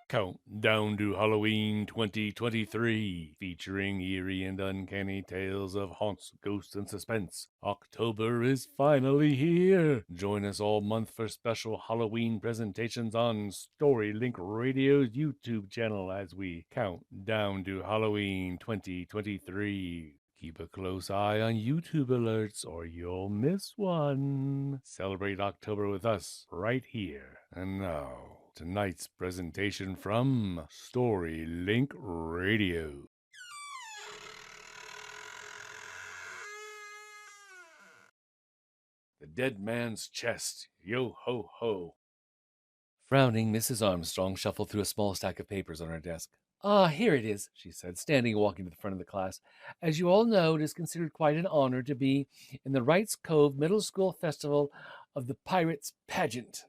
Countdown to Halloween 2023, featuring eerie and uncanny tales of haunts, ghosts, and suspense. October is finally here. Join us all month for special Halloween presentations on Storylink Radio's YouTube channel as we count down to Halloween 2023. Keep a close eye on YouTube alerts or you'll miss one. Celebrate October with us right here and now. Tonight's presentation from Storylink Radio. The Dead Man's Chest. Yo ho ho. Frowning, Mrs. Armstrong shuffled through a small stack of papers on her desk. Ah, here it is, she said, standing and walking to the front of the class. As you all know, it is considered quite an honor to be in the Wrights Cove Middle School Festival of the Pirates Pageant.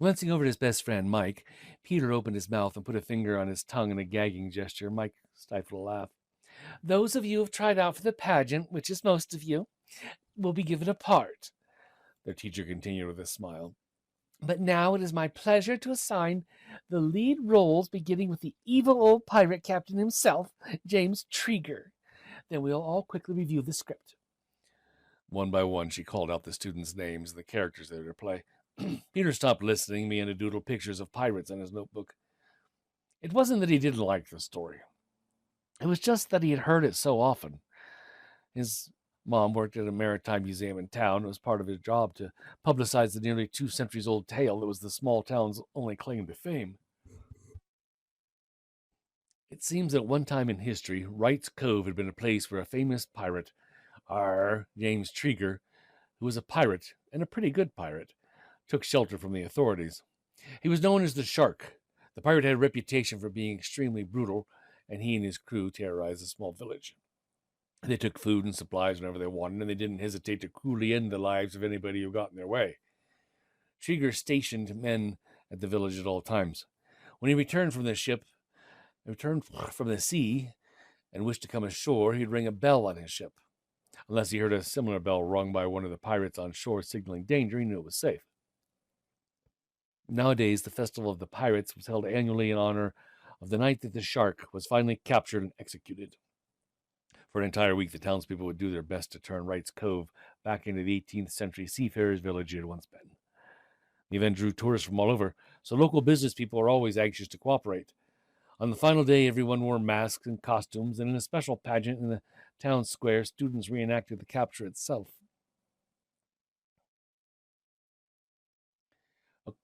Glancing over at his best friend, Mike, Peter opened his mouth and put a finger on his tongue in a gagging gesture. Mike stifled a laugh. Those of you who have tried out for the pageant, which is most of you, will be given a part, their teacher continued with a smile. But now it is my pleasure to assign the lead roles, beginning with the evil old pirate captain himself, James Trigger. Then we'll all quickly review the script. One by one, she called out the students' names and the characters they were to play. Peter stopped listening and began to doodle pictures of pirates on his notebook. It wasn't that he didn't like the story. It was just that he had heard it so often. His mom worked at a maritime museum in town. It was part of his job to publicize the nearly 2 centuries-old tale that was the small town's only claim to fame. It seems that one time in history, Wright's Cove had been a place where a famous pirate, James Trigger, who was a pirate, and a pretty good pirate, took shelter from the authorities. He was known as the Shark. The pirate had a reputation for being extremely brutal, and he and his crew terrorized a small village. They took food and supplies whenever they wanted, and they didn't hesitate to cruelly end the lives of anybody who got in their way. Trigger stationed men at the village at all times. When he returned from the sea, and wished to come ashore, he'd ring a bell on his ship. Unless he heard a similar bell rung by one of the pirates on shore signaling danger, he knew it was safe. Nowadays, the Festival of the Pirates was held annually in honor of the night that the Shark was finally captured and executed. For an entire week, the townspeople would do their best to turn Wright's Cove back into the 18th century seafarers' village it had once been. The event drew tourists from all over, so local business people were always anxious to cooperate. On the final day, everyone wore masks and costumes, and in a special pageant in the town square, students reenacted the capture itself.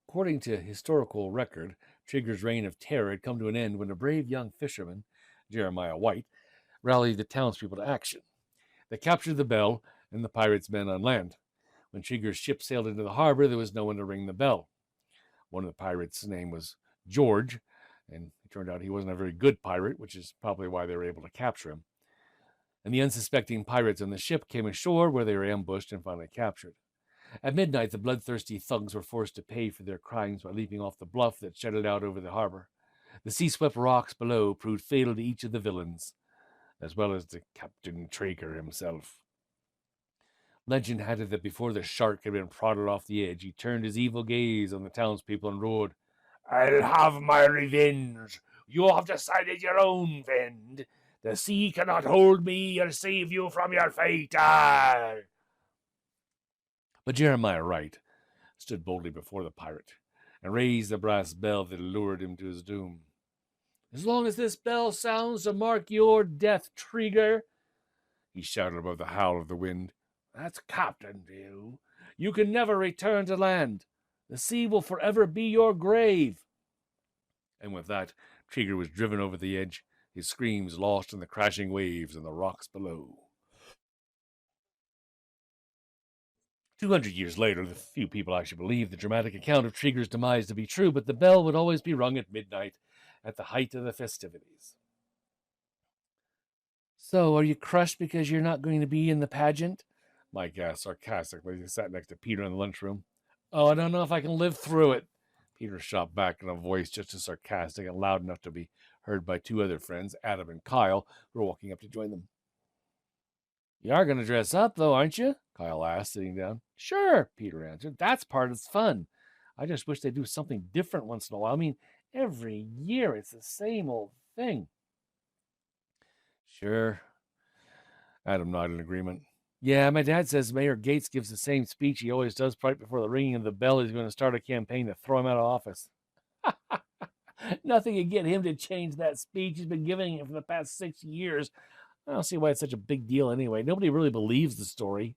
According to historical record, Trigger's reign of terror had come to an end when a brave young fisherman, Jeremiah White, rallied the townspeople to action. They captured the bell and the pirates' men on land. When Trigger's ship sailed into the harbor, there was no one to ring the bell. One of the pirates' name was George, and it turned out he wasn't a very good pirate, which is probably why they were able to capture him. And the unsuspecting pirates on the ship came ashore, where they were ambushed and finally captured. At midnight, the bloodthirsty thugs were forced to pay for their crimes by leaping off the bluff that jutted out over the harbor. The sea-swept rocks below proved fatal to each of the villains, as well as to Captain Trigger himself. Legend had it that before the Shark had been prodded off the edge, he turned his evil gaze on the townspeople and roared, "I'll have my revenge. You have decided your own fate. The sea cannot hold me or save you from your fate." But Jeremiah Wright stood boldly before the pirate and raised the brass bell that lured him to his doom. "As long as this bell sounds to mark your death, Trigger," he shouted above the howl of the wind, "that's captain to you. You can never return to land. The sea will forever be your grave." And with that, Trigger was driven over the edge, his screams lost in the crashing waves and the rocks below. 200 years later, the few people actually believe the dramatic account of Trigger's demise to be true, but the bell would always be rung at midnight at the height of the festivities. "So, are you crushed because you're not going to be in the pageant?" Mike asked sarcastically as he sat next to Peter in the lunchroom. "Oh, I don't know if I can live through it," Peter shot back in a voice just as sarcastic and loud enough to be heard by 2 other friends, Adam and Kyle, who were walking up to join them. "You are going to dress up, though, aren't you?" Kyle asked, sitting down. "Sure," Peter answered. "That's part of the fun. I just wish they'd do something different once in a while. I mean, Every year it's the same old thing. Sure. Adam nodded in agreement. Yeah, my dad says Mayor Gates gives the same speech he always does right before the ringing of the bell. He's going to start a campaign to throw him out of office. Nothing can get him to change that speech. He's been giving it for the past 6 years. I don't see why it's such a big deal anyway. Nobody really believes the story.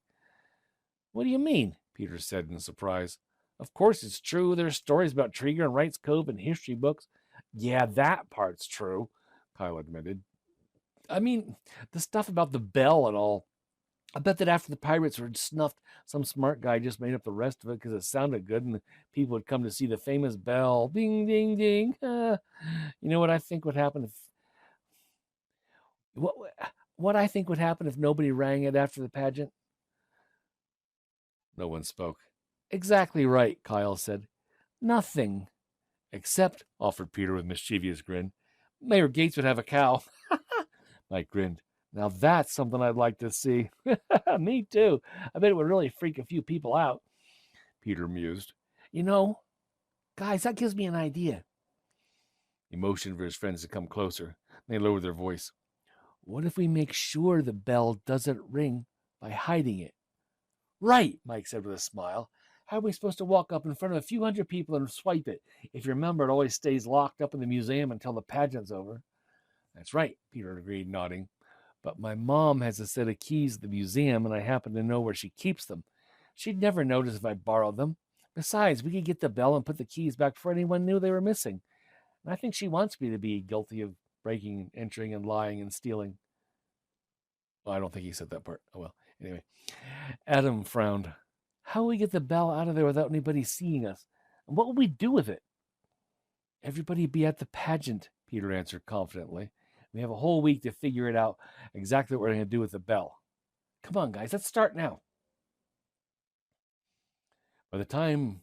What do you mean? Peter said in surprise. Of course it's true. There's stories about Trigger and Wright's Cove in history books. Yeah, that part's true, Kyle admitted. I mean, the stuff about the bell and all. I bet that after the pirates were snuffed, some smart guy just made up the rest of it because it sounded good and people would come to see the famous bell. Ding, ding, ding. You know what I think would happen if... What, what I think would happen if nobody rang it after the pageant? No one spoke. Exactly right, Kyle said. Nothing. Except, offered Peter with a mischievous grin, Mayor Gates would have a cow. Mike grinned. Now that's something I'd like to see. Me too. I bet it would really freak a few people out. Peter mused. You know, guys, that gives me an idea. He motioned for his friends to come closer. They lowered their voice. What if we make sure the bell doesn't ring by hiding it? Right, Mike said with a smile. How are we supposed to walk up in front of a few hundred people and swipe it? If you remember, it always stays locked up in the museum until the pageant's over. That's right, Peter agreed, nodding. But my mom has a set of keys at the museum, and I happen to know where she keeps them. She'd never notice if I borrowed them. Besides, we could get the bell and put the keys back before anyone knew they were missing. And I think she wants me to be guilty of breaking, entering, and lying and stealing. Well, I don't think he said that part. Oh, well. Anyway, Adam frowned. How will we get the bell out of there without anybody seeing us? And what will we do with it? Everybody be at the pageant, Peter answered confidently. We have a whole week to figure it out exactly what we're going to do with the bell. Come on, guys, let's start now. By the time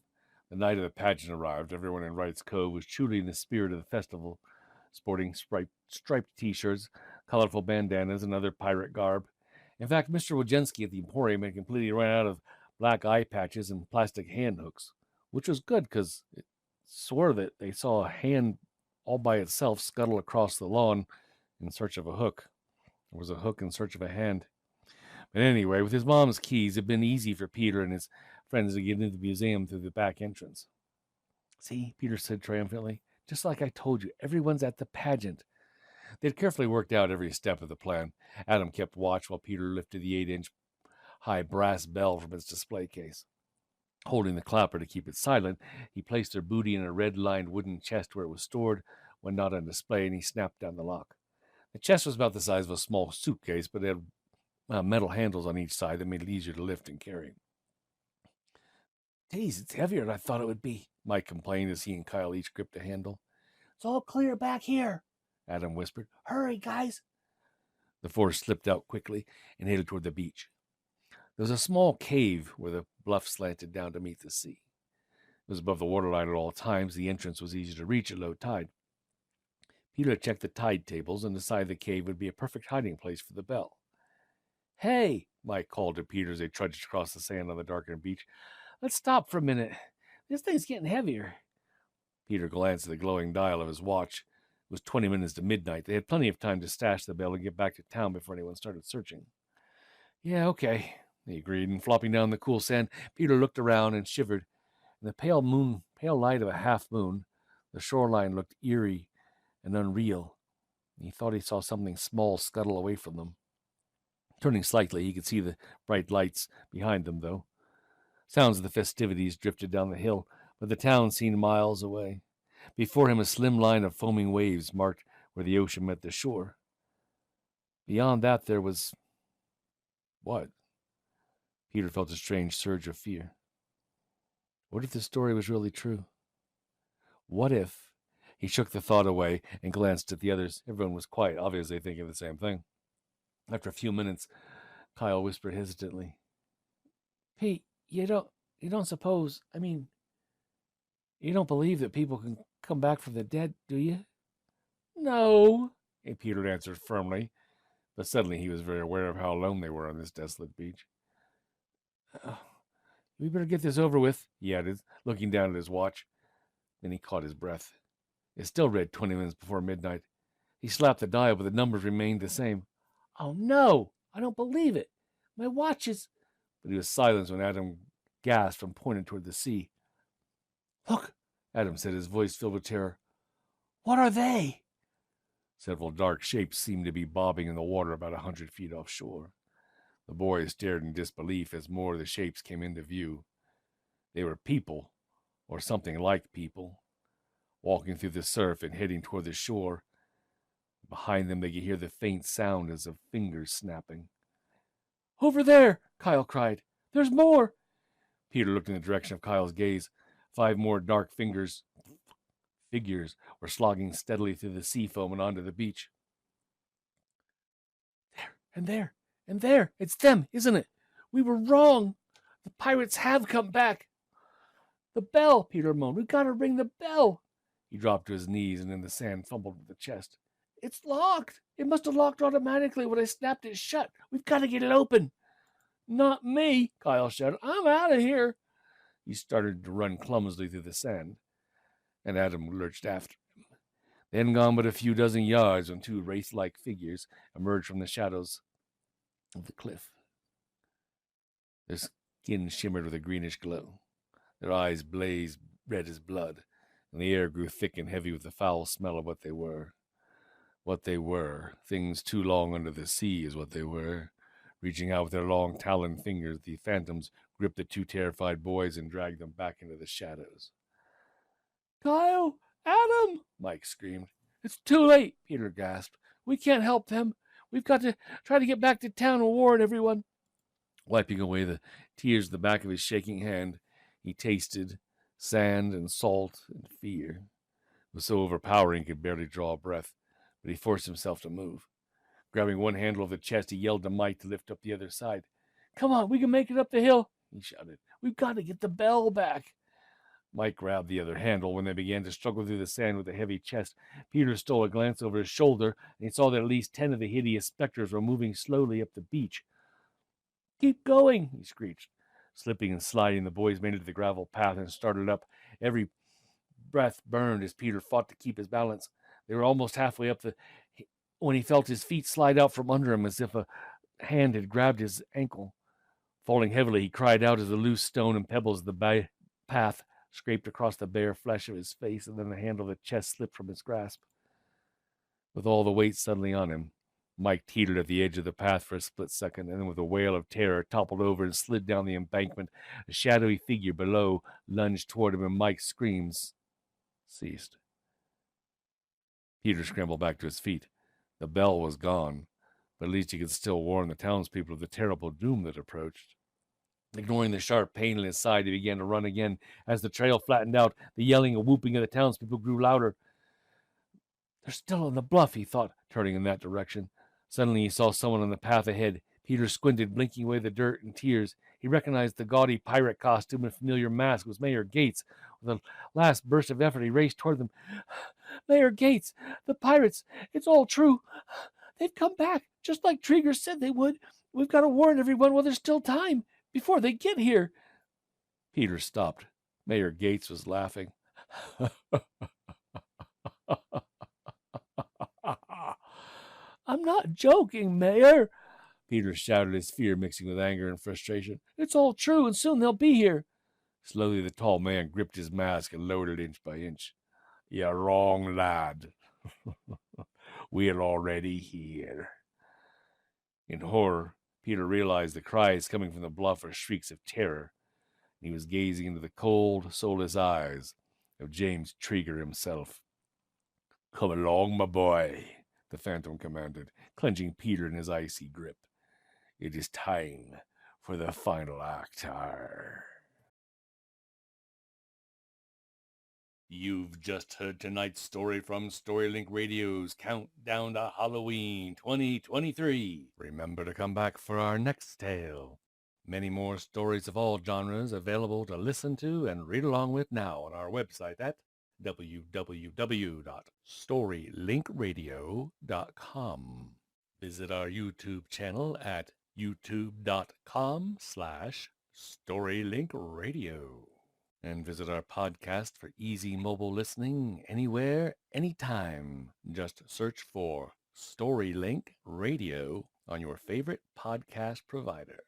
the night of the pageant arrived, everyone in Wright's Cove was truly in the spirit of the festival, sporting striped t-shirts, colorful bandanas, and other pirate garb. In fact, Mr. Wojcinski at the Emporium had completely run out of black eye patches and plastic hand hooks, which was good because it swore that they saw a hand all by itself scuttle across the lawn in search of a hook. There was a hook in search of a hand. But anyway, with his mom's keys, it had been easy for Peter and his friends to get into the museum through the back entrance. See, Peter said triumphantly, just like I told you, everyone's at the pageant. They'd carefully worked out every step of the plan. Adam kept watch while Peter lifted the 8-inch high brass bell from its display case. Holding the clapper to keep it silent, he placed their booty in a red-lined wooden chest where it was stored when not on display, and he snapped down the lock. The chest was about the size of a small suitcase, but it had metal handles on each side that made it easier to lift and carry. Geez, it's heavier than I thought it would be, Mike complained as he and Kyle each gripped a handle. It's all clear back here, Adam whispered. Hurry, guys. The four slipped out quickly and headed toward the beach. There was a small cave where the bluff slanted down to meet the sea. It was above the waterline at all times. The entrance was easy to reach at low tide. Peter checked the tide tables and decided the cave would be a perfect hiding place for the bell. Hey, Mike called to Peter as they trudged across the sand on the darkened beach. Let's stop for a minute. This thing's getting heavier. Peter glanced at the glowing dial of his watch. It was 20 minutes to midnight. They had plenty of time to stash the bell and get back to town before anyone started searching. Yeah, okay, he agreed, and flopping down the cool sand, Peter looked around and shivered. In the pale light of a half moon, the shoreline looked eerie and unreal. He thought he saw something small scuttle away from them. Turning slightly, he could see the bright lights behind them, though. Sounds of the festivities drifted down the hill, but the town seemed miles away. Before him, a slim line of foaming waves marked where the ocean met the shore. Beyond that, there was... What? Peter felt a strange surge of fear. What if the story was really true? What if... He shook the thought away and glanced at the others. Everyone was quiet, obviously thinking the same thing. After a few minutes, Kyle whispered hesitantly, Pete, you don't suppose, you don't believe that people can come back from the dead, do you? No, Peter answered firmly, but suddenly he was very aware of how alone they were on this desolate beach. We better get this over with, he added, looking down at his watch. Then he caught his breath. It still read 20 minutes before midnight. He slapped the dial, but the numbers remained the same. Oh no! I don't believe it! My watch is... But he was silenced when Adam gasped and pointed toward the sea. Look, Adam said, his voice filled with terror. What are they? Several dark shapes seemed to be bobbing in the water about 100 feet offshore. The boys stared in disbelief as more of the shapes came into view. They were people, or something like people, walking through the surf and heading toward the shore. Behind them they could hear the faint sound as of fingers snapping. Over there! Kyle cried. There's more! Peter looked in the direction of Kyle's gaze. 5 more dark figures were slogging steadily through the sea foam and onto the beach. There, and there, and there! It's them, isn't it? We were wrong! The pirates have come back! The bell, Peter moaned. We've got to ring the bell! He dropped to his knees and in the sand fumbled with the chest. It's locked! It must have locked automatically when I snapped it shut. We've got to get it open! Not me, Kyle shouted. I'm out of here. He started to run clumsily through the sand, and Adam lurched after him. They hadn't gone but a few dozen yards when 2 wraith-like figures emerged from the shadows of the cliff. Their skin shimmered with a greenish glow. Their eyes blazed red as blood, and the air grew thick and heavy with the foul smell of what they were. What they were. Things too long under the sea is what they were. Reaching out with their long taloned fingers, the phantoms gripped the 2 terrified boys and dragged them back into the shadows. Kyle! Adam! Mike screamed. It's too late, Peter gasped. We can't help them. We've got to try to get back to town and warn everyone. Wiping away the tears at the back of his shaking hand, he tasted sand and salt and fear. It was so overpowering he could barely draw a breath, but he forced himself to move. Grabbing one handle of the chest, he yelled to Mike to lift up the other side. Come on, we can make it up the hill, he shouted. We've got to get the bell back. Mike grabbed the other handle. When they began to struggle through the sand with a heavy chest, Peter stole a glance over his shoulder, and he saw that at least 10 of the hideous specters were moving slowly up the beach. Keep going, he screeched. Slipping and sliding, the boys made it to the gravel path and started up. Every breath burned as Peter fought to keep his balance. They were almost halfway up when he felt his feet slide out from under him as if a hand had grabbed his ankle. Falling heavily, he cried out as the loose stone and pebbles of the path scraped across the bare flesh of his face, and then the handle of the chest slipped from his grasp. With all the weight suddenly on him, Mike teetered at the edge of the path for a split second, and then with a wail of terror toppled over and slid down the embankment. A shadowy figure below lunged toward him, and Mike's screams ceased. Peter scrambled back to his feet. The bell was gone, but at least he could still warn the townspeople of the terrible doom that approached. Ignoring the sharp pain in his side, he began to run again. As the trail flattened out, the yelling and whooping of the townspeople grew louder. They're still on the bluff, he thought, turning in that direction. Suddenly he saw someone on the path ahead. Peter squinted, blinking away the dirt and tears. He recognized the gaudy pirate costume and familiar mask. It was Mayor Gates. With a last burst of effort, he raced toward them. Mayor Gates, the pirates, it's all true. They've come back, just like Trigger said they would. We've got to warn everyone while there's still time, before they get here. Peter stopped. Mayor Gates was laughing. I'm not joking, Mayor, Peter shouted, his fear mixing with anger and frustration. It's all true, and soon they'll be here. Slowly the tall man gripped his mask and lowered it inch by inch. You're wrong, lad. We're already here. In horror, Peter realized the cries coming from the bluff were shrieks of terror, and he was gazing into the cold, soulless eyes of James Trigger himself. Come along, my boy, the phantom commanded, clenching Peter in his icy grip. It is time for the final act. You've just heard tonight's story from Storylink Radio's Countdown to Halloween 2023. Remember to come back for our next tale. Many more stories of all genres available to listen to and read along with now on our website at www.storylinkradio.com. Visit our YouTube channel at youtube.com/StorylinkRadio. And visit our podcast for easy mobile listening anywhere, anytime. Just search for Storylink Radio on your favorite podcast provider.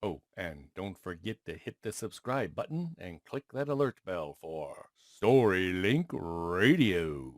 Oh, and don't forget to hit the subscribe button and click that alert bell for Storylink Radio.